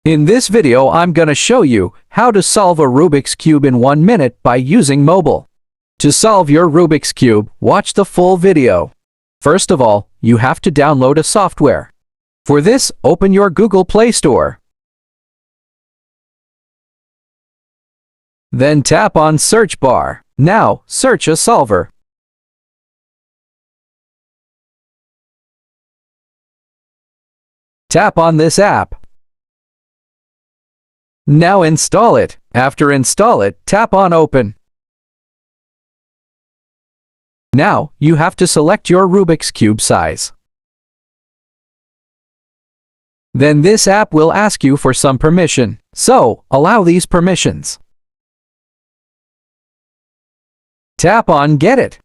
In this video I'm gonna show you how to solve a Rubik's Cube in 1 minute by using mobile. To solve your Rubik's Cube, watch the full video. First of all, you have to download a software. For this, open your Google Play Store. Then tap on Search bar. Now, search a solver. Tap on this app. Now install it. After install it, tap on Open. Now, you have to select your Rubik's Cube size. Then this app will ask you for some permission. So, allow these permissions. Tap on Get It.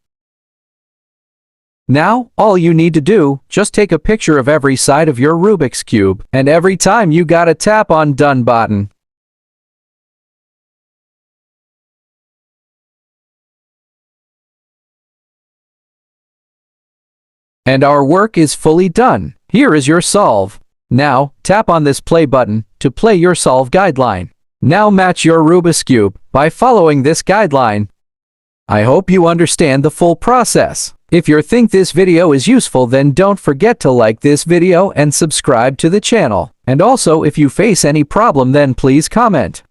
Now, all you need to do, just take a picture of every side of your Rubik's Cube, and every time you gotta tap on Done button. And our work is fully done. Here is your solve. Now, tap on this play button to play your solve guideline. Now match your Rubiscube by following this guideline. I hope you understand the full process. If you think this video is useful, then don't forget to like this video and subscribe to the channel. And also, if you face any problem, then please comment.